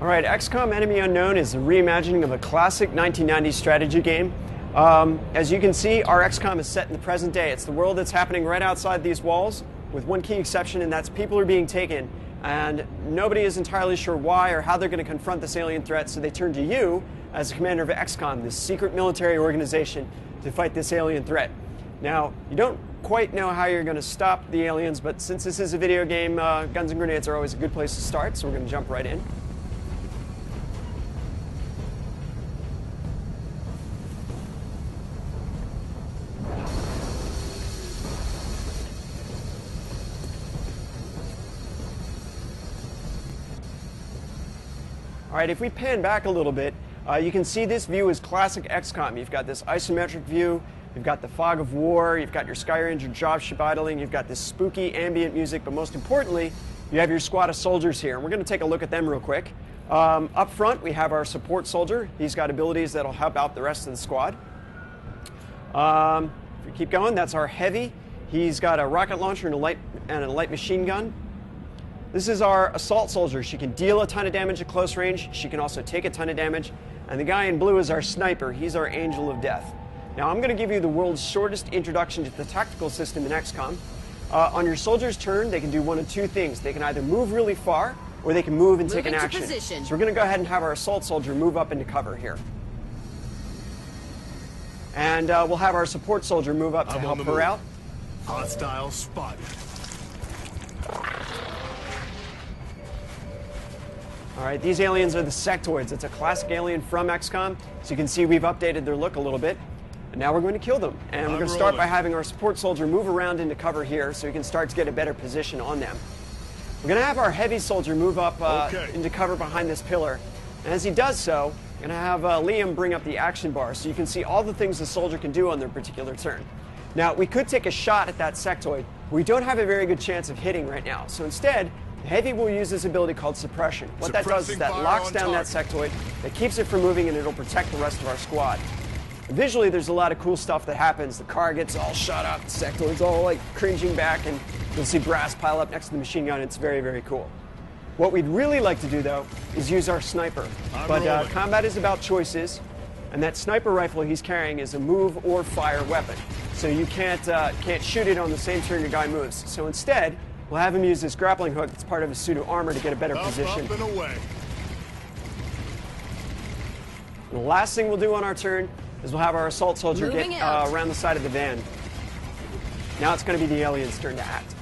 Alright, XCOM Enemy Unknown is a reimagining of a classic 1990s strategy game. As you can see, our XCOM is set in the present day. It's the world that's happening right outside these walls, with one key exception, and that's people are being taken, and nobody is entirely sure why or how they're going to confront this alien threat, so they turn to you as the commander of XCOM, this secret military organization, to fight this alien threat. Now, you don't quite know how you're going to stop the aliens, but since this is a video game, guns and grenades are always a good place to start, so we're going to jump right in. All right, if we pan back a little bit, you can see this view is classic XCOM. You've got this isometric view, you've got the fog of war, you've got your Skyranger dropship idling, you've got this spooky ambient music, but most importantly, you have your squad of soldiers here, and we're going to take a look at them real quick. Up front, we have our support soldier. He's got abilities that'll help out the rest of the squad. If we keep going, that's our heavy. He's got a rocket launcher and a light machine gun. This is our assault soldier. She can deal a ton of damage at close range. She can also take a ton of damage. And the guy in blue is our sniper. He's our angel of death. Now I'm going to give you the world's shortest introduction to the tactical system in XCOM. On your soldier's turn, they can do one of two things. They can either move really far, or they can move and take an action. So we're going to go ahead and have our assault soldier move up into cover here. And we'll have our support soldier move up to help her out. Hostile spotted. Alright, these aliens are the sectoids. It's a classic alien from XCOM. So you can see we've updated their look a little bit. And now we're going to kill them. And we're going to start by having our support soldier move around into cover here so we can start to get a better position on them. We're going to have our heavy soldier move up into cover behind this pillar. And as he does so, we're going to have Liam bring up the action bar so you can see all the things the soldier can do on their particular turn. Now, we could take a shot at that sectoid. We don't have a very good chance of hitting right now. So instead, Heavy will use this ability called Suppression. What that does is that locks down that sectoid, that keeps it from moving, and it'll protect the rest of our squad. And visually, there's a lot of cool stuff that happens. The car gets all shut up, the sectoid's all like cringing back, and you'll see brass pile up next to the machine gun. It's very, very cool. What we'd really like to do, though, is use our sniper. But combat is about choices, and that sniper rifle he's carrying is a move or fire weapon. So you can't shoot it on the same turn your guy moves. So instead, we'll have him use this grappling hook that's part of his suit of armor to get a better position. Up and away. And the last thing we'll do on our turn is we'll have our assault soldier get around the side of the van. Now it's going to be the alien's turn to act.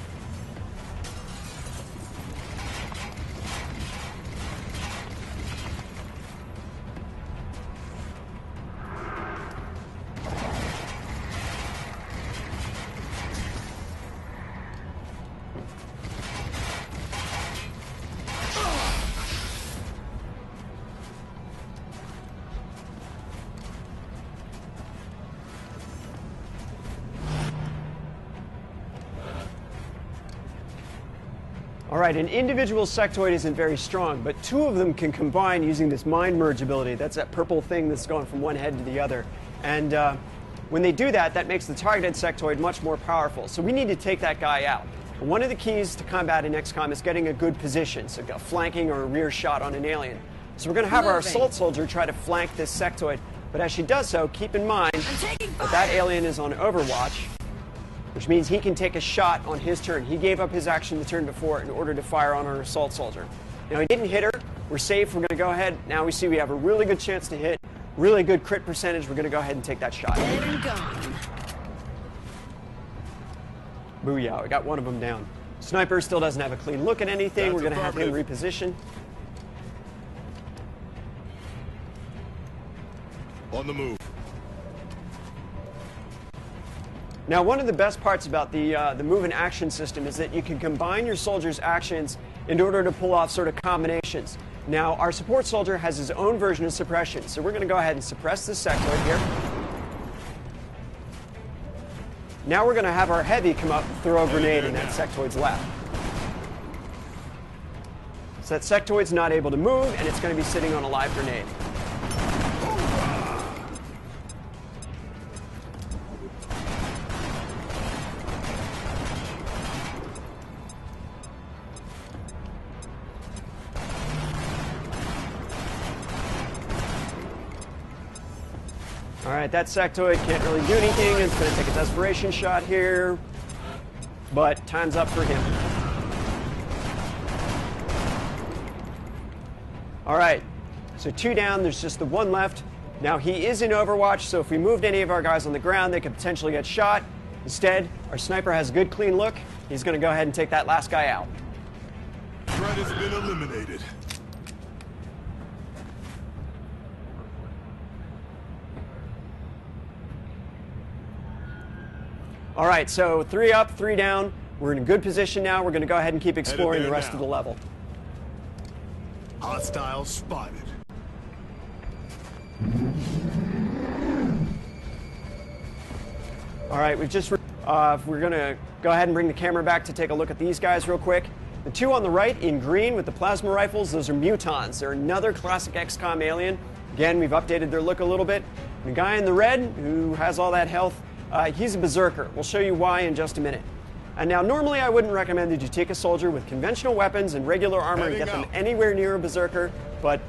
All right, an individual sectoid isn't very strong, but two of them can combine using this mind merge ability. That's that purple thing that's going from one head to the other. And when they do that, that makes the targeted sectoid much more powerful. So we need to take that guy out. And one of the keys to combat in XCOM is getting a good position, so a flanking or a rear shot on an alien. So we're going to have our assault soldier try to flank this sectoid. But as she does so, keep in mind that that alien is on Overwatch, which means he can take a shot on his turn. He gave up his action the turn before in order to fire on our assault soldier. Now, he didn't hit her. We're safe. We're going to go ahead. Now we see we have a really good chance to hit, really good crit percentage. We're going to go ahead and take that shot. Dead and gone. Booyah, we got one of them down. Sniper still doesn't have a clean look at anything. We're going to have him reposition. On the move. Now, one of the best parts about the move and action system is that you can combine your soldiers' actions in order to pull off sort of combinations. Now, our support soldier has his own version of suppression, so we're going to go ahead and suppress this sectoid here. Now we're going to have our heavy come up and throw a grenade in that sectoid's lap. So that sectoid's not able to move, and it's going to be sitting on a live grenade. All right, that sectoid can't really do anything. It's going to take a desperation shot here, but time's up for him. All right, so 2 down. There's just the 1 left. Now he is in Overwatch, so if we moved any of our guys on the ground, they could potentially get shot. Instead, our sniper has a good, clean look. He's going to go ahead and take that last guy out. Threat has been eliminated. All right, so 3 up, 3 down. We're in a good position now. We're going to go ahead and keep exploring the rest of the level. Hostiles spotted. All right, we've just, we're going to go ahead and bring the camera back to take a look at these guys real quick. The 2 on the right in green with the plasma rifles, those are mutons. They're another classic XCOM alien. Again, we've updated their look a little bit. The guy in the red, who has all that health, he's a berserker. We'll show you why in just a minute. And now, normally I wouldn't recommend that you take a soldier with conventional weapons and regular armor and get them anywhere near a berserker, but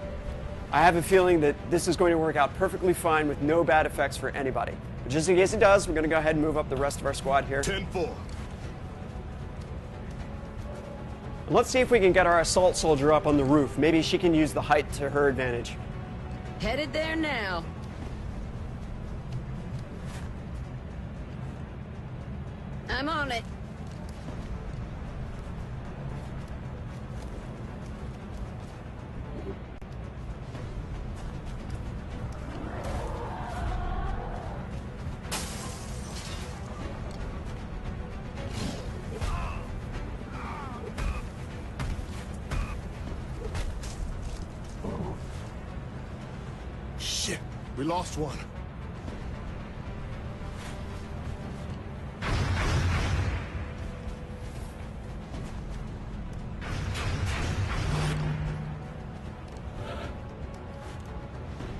I have a feeling that this is going to work out perfectly fine with no bad effects for anybody. But just in case it does, we're going to go ahead and move up the rest of our squad here. 10-4. And let's see if we can get our assault soldier up on the roof. Maybe she can use the height to her advantage. Headed there now. I'm on it. Shit, we lost one.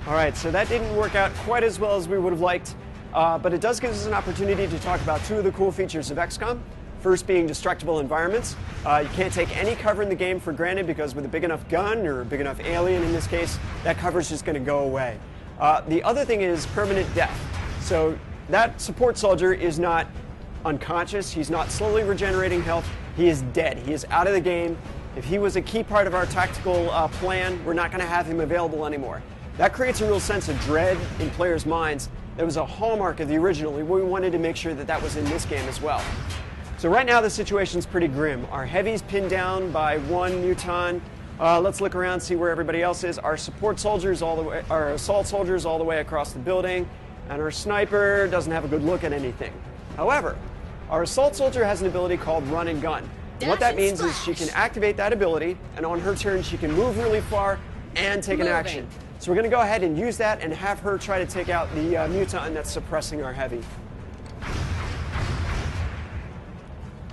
All right, so that didn't work out quite as well as we would have liked, but it does give us an opportunity to talk about 2 of the cool features of XCOM. First being destructible environments. You can't take any cover in the game for granted because with a big enough gun, or a big enough alien in this case, that cover's just going to go away. The other thing is permanent death. So that support soldier is not unconscious, he's not slowly regenerating health, he is dead, he is out of the game. If he was a key part of our tactical plan, we're not going to have him available anymore. That creates a real sense of dread in players' minds. That was a hallmark of the original. We wanted to make sure that that was in this game as well. So right now the situation's pretty grim. Our heavy's pinned down by 1 muton. Let's look around, see where everybody else is. Our support soldiers all the way, our assault soldiers all the way across the building, and our sniper doesn't have a good look at anything. However, our assault soldier has an ability called run and gun. And what that means is she can activate that ability, and on her turn she can move really far and take an action. So we're going to go ahead and use that and have her try to take out the muton that's suppressing our heavy.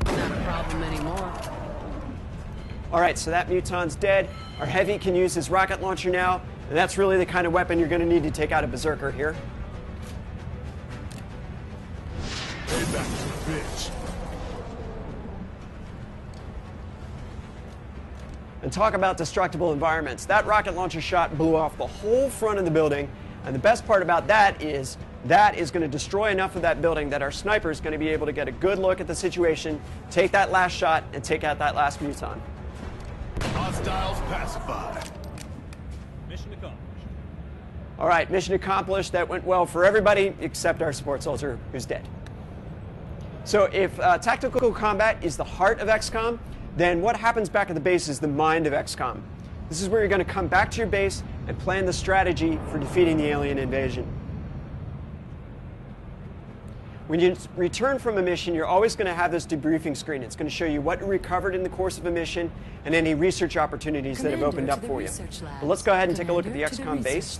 Not a problem anymore. All right, so that muton's dead. Our heavy can use his rocket launcher now, and that's really the kind of weapon you're going to need to take out a berserker here. Payback, bitch. And talk about destructible environments. That rocket launcher shot blew off the whole front of the building, and the best part about that is going to destroy enough of that building that our sniper is going to be able to get a good look at the situation, take that last shot, and take out that last muton. Hostiles pacified. Mission accomplished. All right, mission accomplished. That went well for everybody except our support soldier, who's dead. So if tactical combat is the heart of XCOM, then what happens back at the base is the mind of XCOM. This is where you're going to come back to your base and plan the strategy for defeating the alien invasion. When you return from a mission, you're always going to have this debriefing screen. It's going to show you what you recovered in the course of a mission and any research opportunities that have opened up for you. But let's go ahead and take a look at the XCOM base.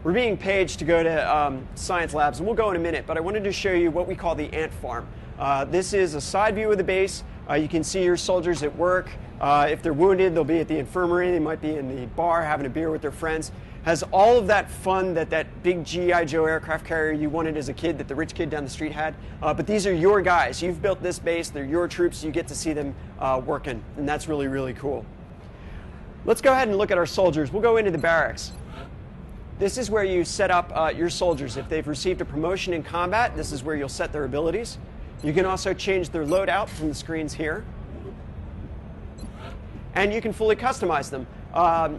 We're being paged to go to science labs, and we'll go in a minute, but I wanted to show you what we call the ant farm. This is a side view of the base. You can see your soldiers at work. If they're wounded, they'll be at the infirmary. They might be in the bar having a beer with their friends. Has all of that fun that that big G.I. Joe aircraft carrier you wanted as a kid that the rich kid down the street had. But these are your guys. You've built this base. They're your troops. You get to see them working, and that's really, really cool. Let's go ahead and look at our soldiers. We'll go into the barracks. This is where you set up your soldiers. If they've received a promotion in combat, this is where you'll set their abilities. You can also change their loadout from the screens here. And you can fully customize them.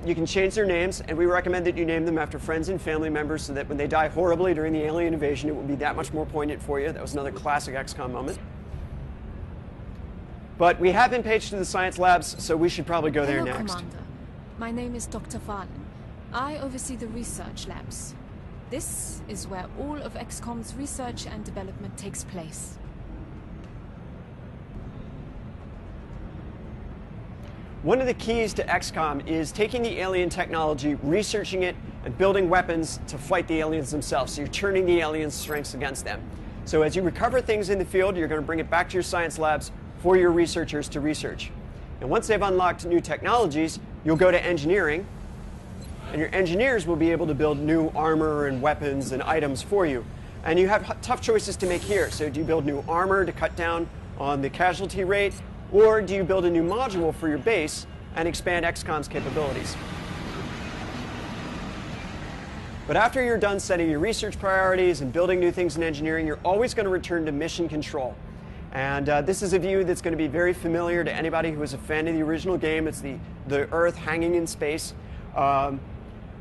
You can change their names, and we recommend that you name them after friends and family members so that when they die horribly during the alien invasion, it will be that much more poignant for you. That was another classic XCOM moment. But we have been paged to the science labs, so we should probably go there Hello, next. Commander. My name is Dr. Valen. I oversee the research labs. This is where all of XCOM's research and development takes place. One of the keys to XCOM is taking the alien technology, researching it, and building weapons to fight the aliens themselves. So you're turning the aliens' strengths against them. So as you recover things in the field, you're going to bring it back to your science labs for your researchers to research. And once they've unlocked new technologies, you'll go to engineering, and your engineers will be able to build new armor and weapons and items for you. And you have tough choices to make here. So do you build new armor to cut down on the casualty rate? Or do you build a new module for your base and expand XCOM's capabilities? But after you're done setting your research priorities and building new things in engineering, you're always going to return to mission control. And this is a view that's going to be very familiar to anybody who is a fan of the original game. It's the Earth hanging in space.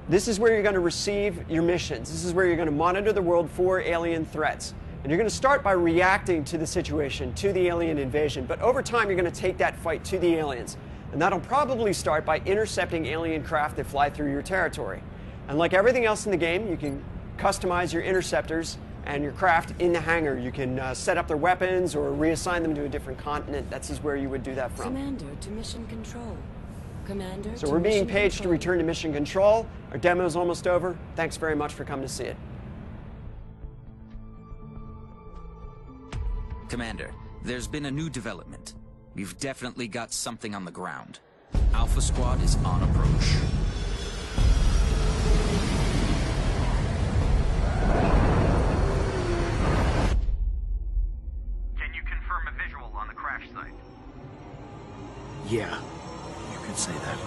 This is where you're going to receive your missions. This is where you're going to monitor the world for alien threats. And you're going to start by reacting to the situation, to the alien invasion. But over time, you're going to take that fight to the aliens. And that'll probably start by intercepting alien craft that fly through your territory. And like everything else in the game, you can customize your interceptors and your craft in the hangar. You can set up their weapons or reassign them to a different continent. That's where you would do that from. Commander to mission control. Commander So we're being paged to return to mission control. Our demo is almost over. Thanks very much for coming to see it. Commander, there's been a new development. We've definitely got something on the ground. Alpha Squad is on approach. Can you confirm a visual on the crash site? Yeah, you could say that.